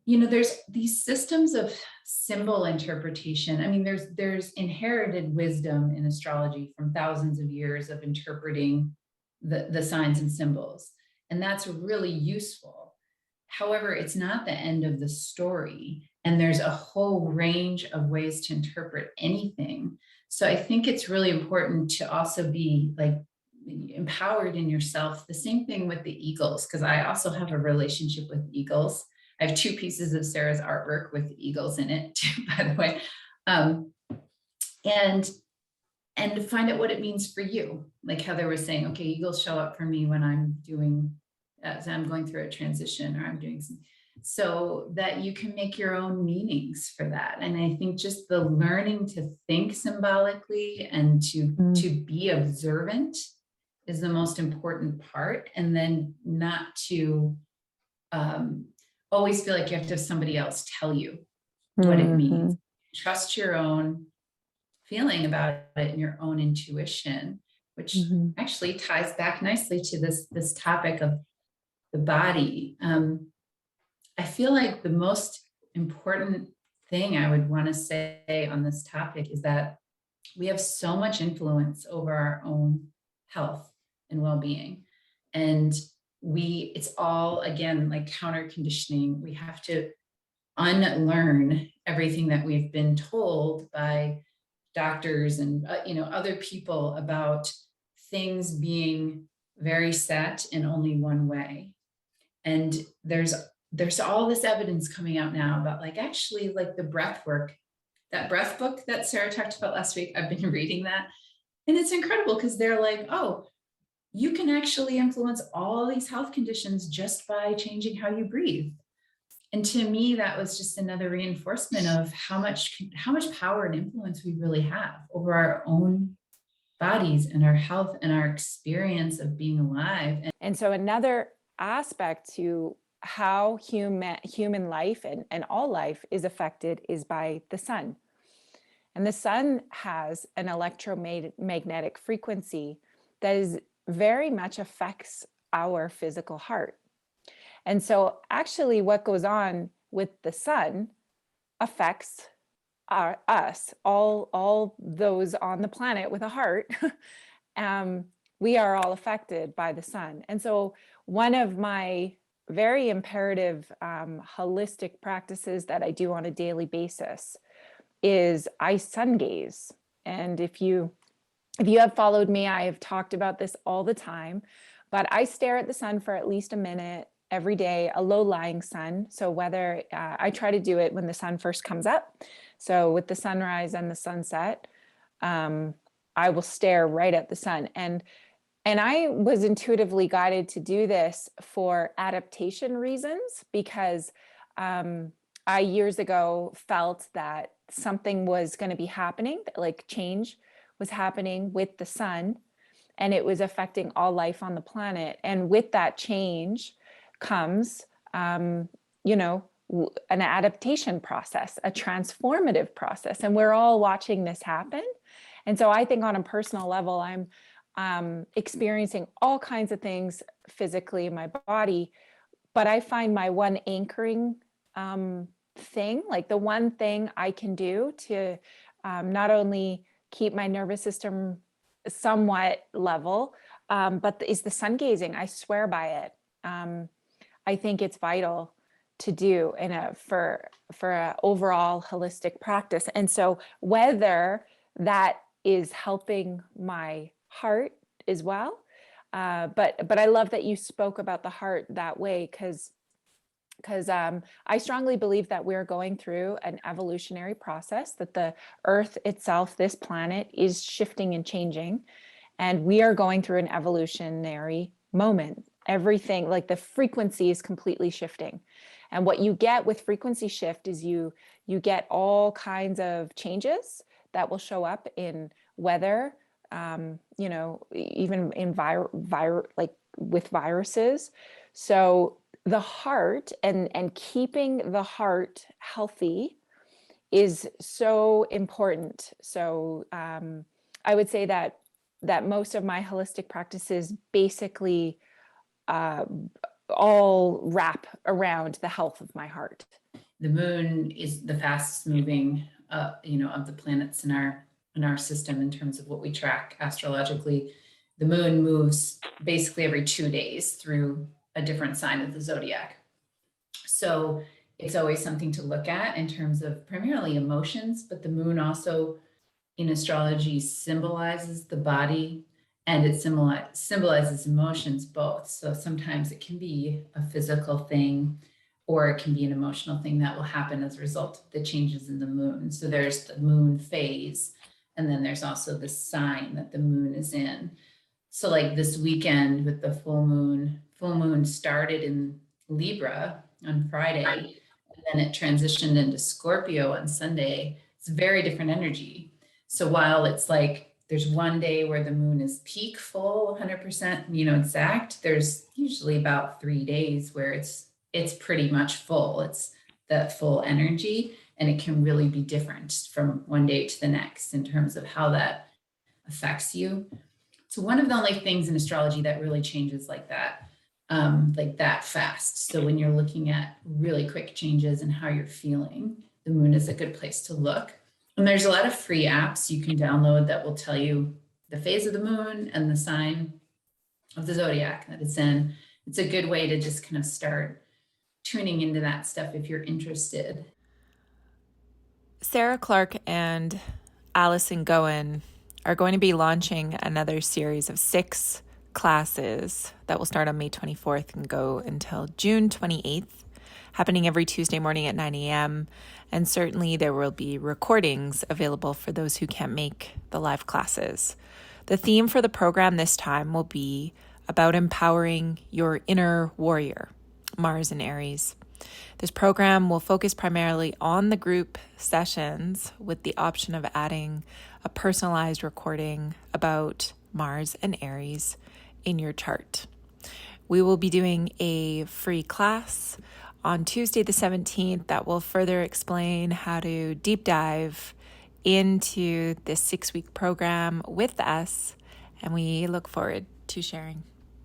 there's these systems of symbol interpretation. I mean, there's inherited wisdom in astrology from thousands of years of interpreting the signs and symbols, and that's really useful. However, it's not the end of the story, and there's a whole range of ways to interpret anything. So I think it's really important to also be like empowered in yourself. The same thing with the eagles, because I also have a relationship with eagles. I have two pieces of Sarah's artwork with eagles in it too, by the way. Um, and to find out what it means for you. Like Heather was saying, okay, eagles show up for me when I'm doing, as I'm going through a transition or I'm doing some, so that you can make your own meanings for that. And I think just the learning to think symbolically and to be observant is the most important part. And then not to always feel like you have to have somebody else tell you what it means. Trust your own feeling about it and your own intuition, which actually ties back nicely to this topic of the body. I feel like the most important thing I would want to say on this topic is that we have so much influence over our own health and well-being. And it's all, again, like counter conditioning. We have to unlearn everything that we've been told by doctors and other people about things being very set in only one way. And there's all this evidence coming out now about actually the breath work, that breath book that Sarah talked about last week. I've been reading that, and it's incredible because they're like, oh, you can actually influence all these health conditions just by changing how you breathe. And to me, that was just another reinforcement of how much power and influence we really have over our own bodies and our health and our experience of being alive. And so another aspect to how human life and all life is affected is by the sun. And the sun has an electromagnetic frequency that is very much affects our physical heart. And so actually what goes on with the sun affects us, all those on the planet with a heart. We are all affected by the sun. And so one of my very imperative holistic practices that I do on a daily basis is I sun gaze. And if you have followed me, I have talked about this all the time, but I stare at the sun for at least a minute every day, a low-lying sun. So whether I try to do it when the sun first comes up. So with the sunrise and the sunset, I will stare right at the sun. And I was intuitively guided to do this for adaptation reasons, because I years ago felt that something was going to be happening, like change was happening with the sun, and it was affecting all life on the planet. And with that change comes, an adaptation process, a transformative process. And we're all watching this happen. And so I think on a personal level, I'm experiencing all kinds of things physically in my body, but I find my one anchoring thing, like the one thing I can do to not only keep my nervous system somewhat level, but is the sun gazing. I swear by it. I think it's vital to do for an overall holistic practice. And so whether that is helping my heart as well, but I love that you spoke about the heart that way, because I strongly believe that we're going through an evolutionary process, that the earth itself, this planet, is shifting and changing, and we are going through an evolutionary moment. Everything, like the frequency, is completely shifting. And what you get with frequency shift is you get all kinds of changes that will show up in weather, even in like with viruses. So the heart and keeping the heart healthy is so important. So I would say that most of my holistic practices basically all wrap around the health of my heart. The moon is the fastest moving, of the planets in our system in terms of what we track astrologically. The moon moves basically every 2 days through a different sign of the zodiac. So it's always something to look at in terms of primarily emotions, but the moon also in astrology symbolizes the body and it symbolizes emotions both. So sometimes it can be a physical thing or it can be an emotional thing that will happen as a result of the changes in the moon. So there's the moon phase, and then there's also the sign that the moon is in. So like this weekend with the full moon started in Libra on Friday, and then it transitioned into Scorpio on Sunday. It's very different energy. So while it's like there's one day where the moon is peak full 100%, exact, there's usually about 3 days where it's pretty much full. It's that full energy, and it can really be different from one day to the next in terms of how that affects you. So one of the only things in astrology that really changes like that fast. So when you're looking at really quick changes in how you're feeling, the moon is a good place to look. And there's a lot of free apps you can download that will tell you the phase of the moon and the sign of the zodiac that it's in. It's a good way to just kind of start tuning into that stuff if you're interested. Sarah Clark and Allison Goin are going to be launching another series of 6 classes that will start on May 24th and go until June 28th, happening every Tuesday morning at 9 a.m. And certainly there will be recordings available for those who can't make the live classes. The theme for the program this time will be about empowering your inner warrior, Mars and Aries. This program will focus primarily on the group sessions with the option of adding a personalized recording about Mars and Aries in your chart. We will be doing a free class on Tuesday the 17th that will further explain how to deep dive into this 6-week program with us, and we look forward to sharing.